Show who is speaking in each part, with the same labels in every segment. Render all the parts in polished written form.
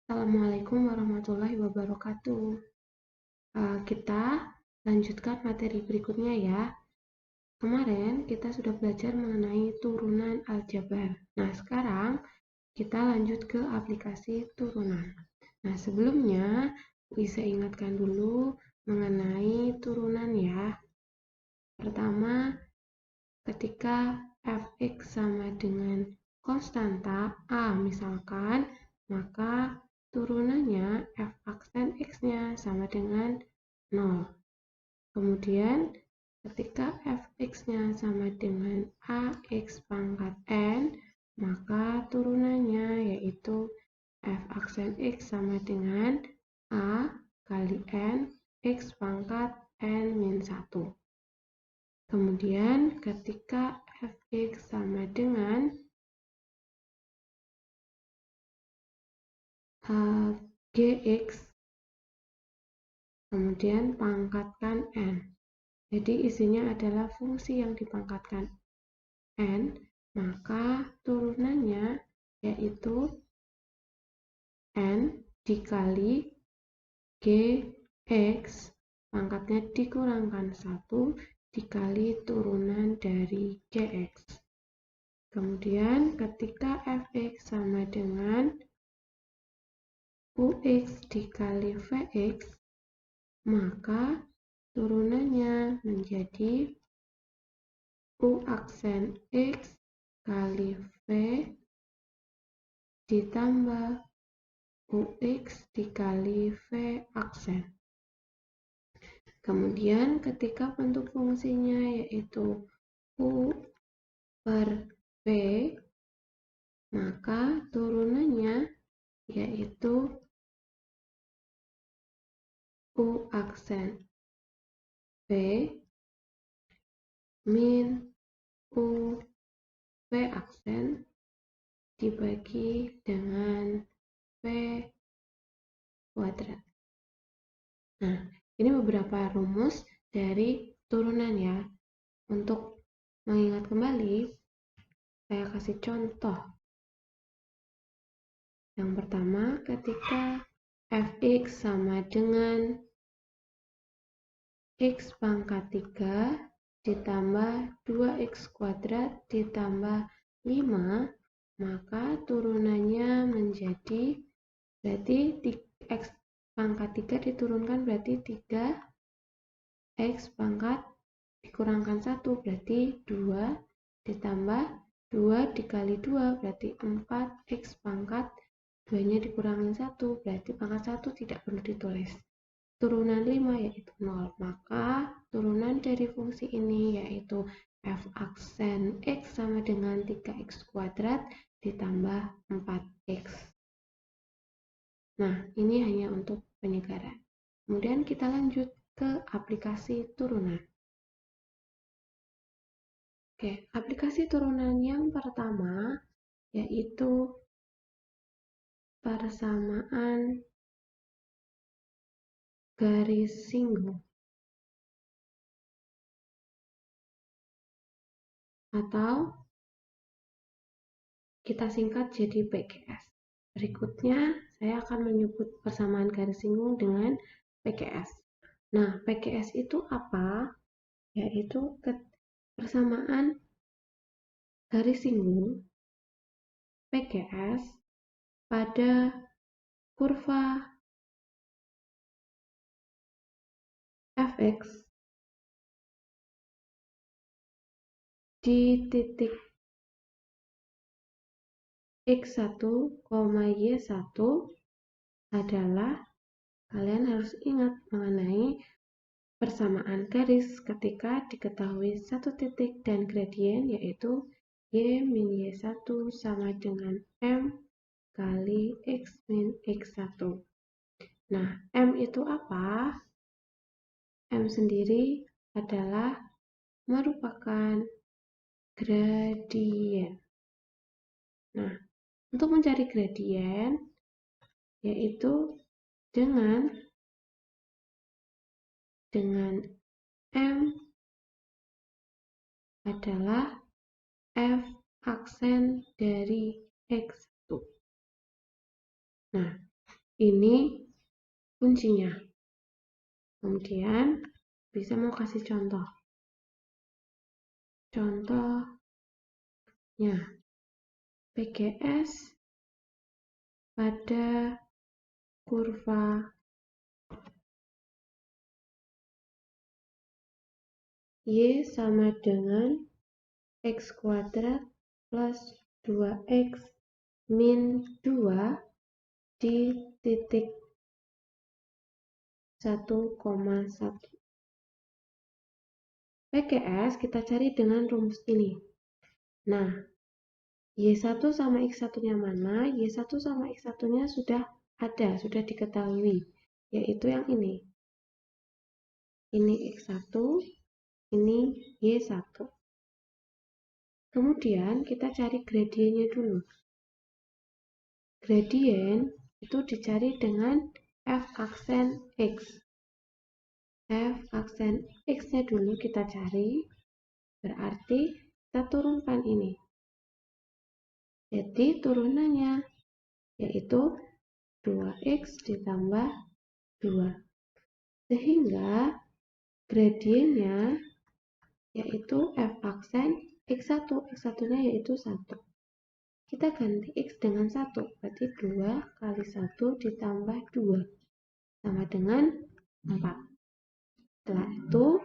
Speaker 1: Assalamualaikum warahmatullahi wabarakatuh. Kita lanjutkan materi berikutnya ya. Kemarin kita sudah belajar mengenai turunan aljabar. Nah, sekarang kita lanjut ke aplikasi turunan. Nah, sebelumnya bisa ingatkan dulu mengenai turunan ya. Pertama, ketika fx sama dengan konstanta A misalkan, maka turunannya f aksen x-nya sama dengan 0. Kemudian ketika fx-nya sama dengan ax pangkat n, maka turunannya yaitu f aksen x sama dengan a kali n x pangkat n min 1. Kemudian ketika fx sama dengan gx, kemudian pangkatkan n. Jadi isinya adalah fungsi yang dipangkatkan n, maka turunannya yaitu n dikali gx pangkatnya dikurangkan 1 dikali turunan dari gx. Kemudian ketika fx sama dengan ux dikali vx, maka turunannya menjadi u aksen x kali v ditambah ux dikali v aksen. Kemudian ketika bentuk fungsinya yaitu u per v, maka turunannya yaitu u aksen v min u v aksen dibagi dengan v kuadrat. Nah, ini beberapa rumus dari turunan ya. Untuk mengingat kembali, saya kasih contoh. Yang pertama, ketika fx sama dengan x pangkat 3 ditambah 2x kuadrat ditambah 5, maka turunannya menjadi, berarti x pangkat 3 diturunkan berarti 3x pangkat dikurangkan 1 berarti 2 ditambah 2 dikali 2 berarti 4x pangkat 2-nya dikurangin 1 berarti pangkat 1 tidak perlu ditulis. Turunan 5 yaitu 0. Maka turunan dari fungsi ini yaitu f aksen x sama dengan 3x kuadrat ditambah 4x. Nah, ini hanya untuk penyegaran. Kemudian kita lanjut ke aplikasi turunan. Oke, aplikasi turunan yang pertama yaitu persamaan garis singgung atau kita singkat jadi PGS. Berikutnya saya akan menyebut persamaan garis singgung dengan PGS. Nah, PGS itu apa? Yaitu persamaan garis singgung PGS pada kurva fx di titik x1, y1 adalah, kalian harus ingat mengenai persamaan garis ketika diketahui satu titik dan gradien yaitu y min y1 sama dengan m kali x min x1. Nah, m itu apa? M sendiri adalah merupakan gradien. Nah, untuk mencari gradien yaitu dengan m adalah f aksen dari x1. Nah, Ini kuncinya. Kemudian bisa mau kasih contoh. Contohnya, PGS pada kurva Y sama dengan X kuadrat plus 2X min 2 di titik 1,1. PGS kita cari dengan rumus ini. Nah, Y1 sama X1-nya mana? Y1 sama X1-nya sudah ada, sudah diketahui, yaitu yang ini. Ini X1, ini Y1. Kemudian kita cari gradiennya dulu. Gradien itu dicari dengan F aksen X. F aksen X-nya dulu kita cari, berarti kita turunkan ini. Jadi turunannya yaitu 2X ditambah 2. Sehingga gradiennya yaitu F aksen X1. X1-nya yaitu 1. Kita ganti X dengan 1. Berarti 2 kali 1 ditambah 2. Sama dengan 4. Setelah itu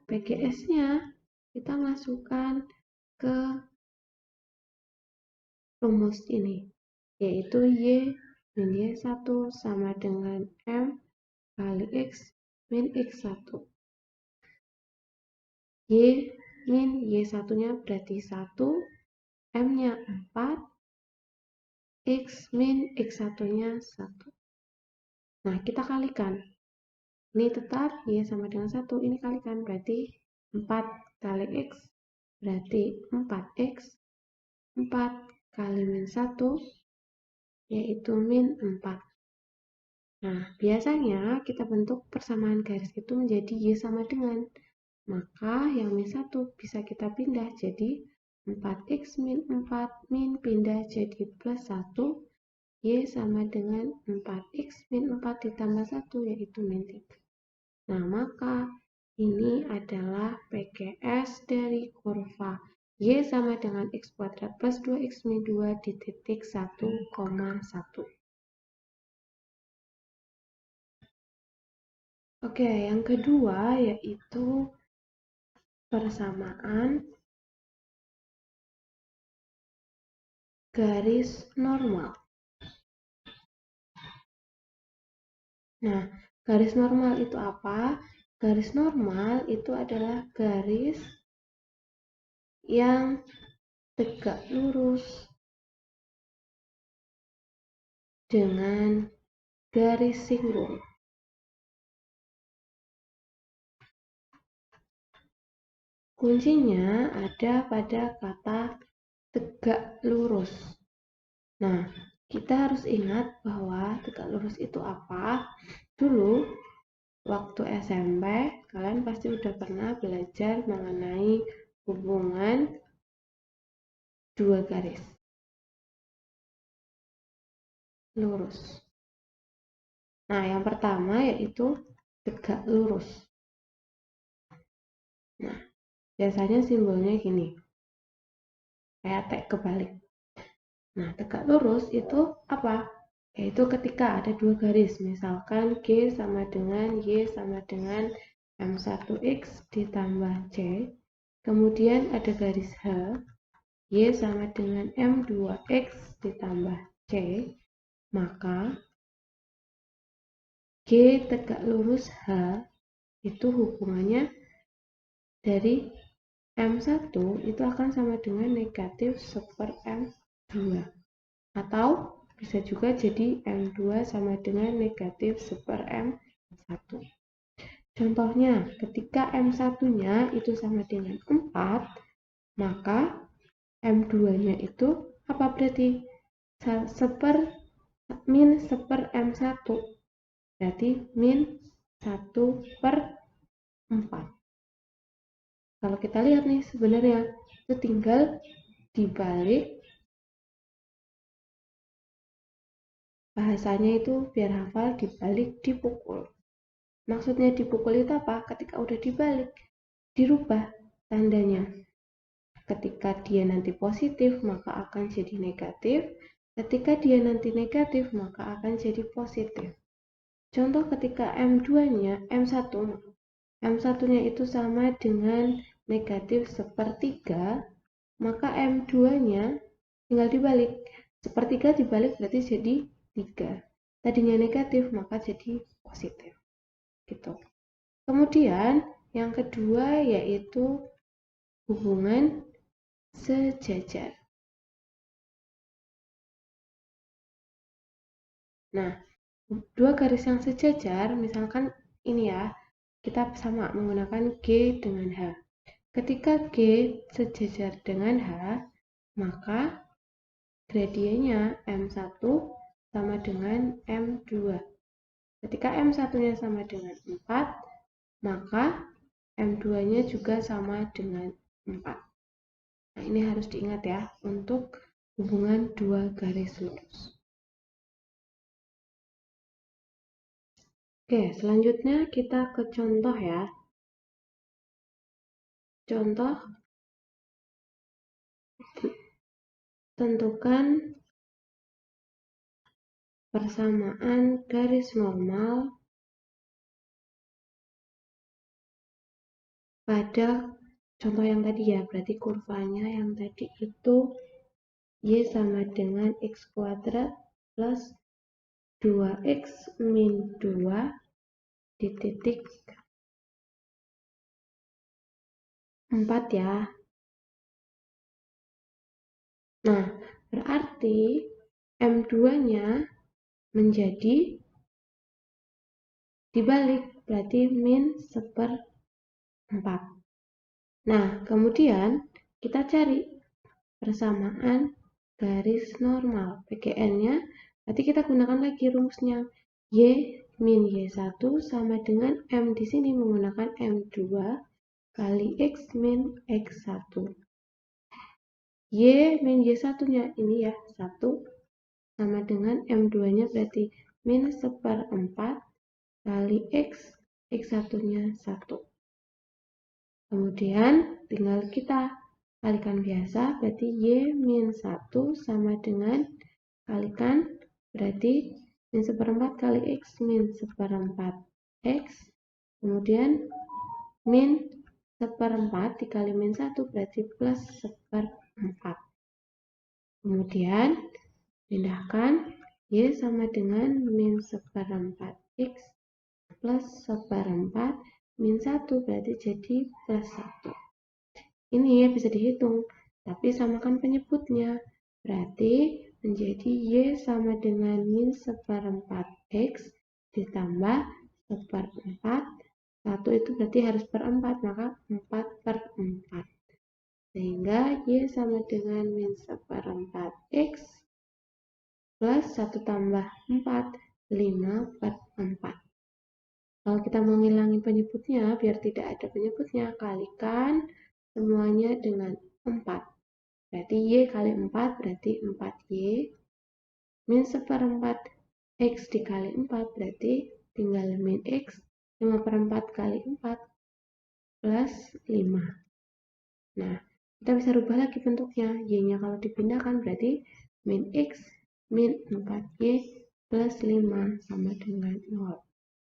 Speaker 1: PGS-nya kita masukkan ke rumus ini, yaitu Y min Y1 sama dengan M kali X min X1. Y min Y1-nya berarti 1, M-nya 4, X min X1-nya 1. Nah, kita kalikan. Ini tetap Y sama dengan 1, ini kalikan, berarti 4 kali X berarti 4X, 4 kali min 1 yaitu min 4. Nah, biasanya kita bentuk persamaan garis itu menjadi Y sama dengan, maka yang min 1 bisa kita pindah jadi 4X min 4 min pindah jadi plus 1, Y sama dengan 4X min 4 ditambah 1 yaitu min 3. Nah, maka ini adalah PGS dari kurva Y sama dengan X kuadrat plus 2X min 2 di titik 1,1. Oke, yang kedua yaitu persamaan garis normal. Nah, garis normal itu apa? Garis normal itu adalah garis yang tegak lurus dengan garis singgul. Kuncinya ada pada kata tegak lurus. Nah, kita harus ingat bahwa tegak lurus itu apa? Dulu, waktu SMP, kalian pasti udah pernah belajar mengenai hubungan dua garis lurus. Nah, yang pertama yaitu tegak lurus. Nah, biasanya simbolnya gini, kayak T kebalik. Nah, tegak lurus itu apa? Yaitu ketika ada dua garis, misalkan G sama dengan Y sama dengan M1X ditambah C, kemudian ada garis H, Y sama dengan M2X ditambah C, maka G tegak lurus H itu hubungannya dari M1 itu akan sama dengan negatif 1 M2. Atau bisa juga jadi M2 sama dengan negatif 1 M1. Contohnya, ketika M1-nya itu sama dengan 4, maka M2-nya itu apa berarti? Min 1 M1. Berarti min 1/4. Kalau kita lihat nih, sebenarnya itu tinggal dibalik Bahasanya itu biar hafal, dibalik, dipukul. Maksudnya dipukul itu apa? Ketika udah dibalik, dirubah tandanya. Ketika dia nanti positif, maka akan jadi negatif. Ketika dia nanti negatif, maka akan jadi positif. Contoh ketika M2-nya, M1-nya itu sama dengan negatif sepertiga, maka M2-nya tinggal dibalik. Sepertiga dibalik berarti jadi 3. Tadinya negatif, maka jadi positif. Gitu. Kemudian, yang kedua yaitu hubungan sejajar. Nah, dua garis yang sejajar, misalkan ini ya, kita sama menggunakan G dengan H. Ketika G sejajar dengan H, maka gradiennya M1 sama dengan M2. Ketika M1-nya sama dengan 4, maka M2-nya juga sama dengan 4. Nah, ini harus diingat ya, untuk hubungan dua garis lurus. Oke, selanjutnya kita ke contoh ya. Contoh, tentukan persamaan garis normal pada contoh yang tadi ya, berarti kurvanya yang tadi itu Y sama dengan X kuadrat plus 2X min 2 di titik 4 ya. Nah, berarti M2-nya menjadi dibalik, berarti min 1/4. Nah, kemudian kita cari persamaan garis normal. PGN-nya, berarti kita gunakan lagi rumusnya. Y min Y1 sama dengan M di sini menggunakan M2 kali X min X1. Y min Y1-nya ini ya, 1 sama dengan M2-nya berarti min 1/4 kali X, X1-nya 1. Kemudian tinggal kita kalikan biasa, berarti Y min 1 sama dengan kalikan, berarti min 1/4 kali X min 1/4 X. Kemudian min 1/4 dikali min 1 berarti plus 1/4. Kemudian pindahkan Y sama dengan min 1/4 X plus 1/4 min 1 berarti jadi plus 1. Ini ya bisa dihitung, tapi samakan penyebutnya. Berarti menjadi Y sama dengan min 1/4 X ditambah 1/4. 1 itu berarti harus per 4, maka 4/4. Sehingga Y sama dengan min 1/4 X plus 1 tambah 4, 5/4. Kalau kita mau ngilangin penyebutnya, biar tidak ada penyebutnya, kalikan semuanya dengan 4. Berarti Y kali 4 berarti 4Y. Min 1/4 X dikali 4 berarti tinggal min X. 5/4 kali 4 plus 5. Nah, kita bisa rubah lagi bentuknya. Y-nya kalau dipindahkan berarti min X min 4Y plus 5 sama dengan 0.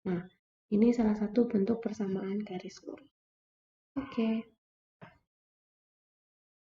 Speaker 1: Nah, ini salah satu bentuk persamaan garis lurus. Oke.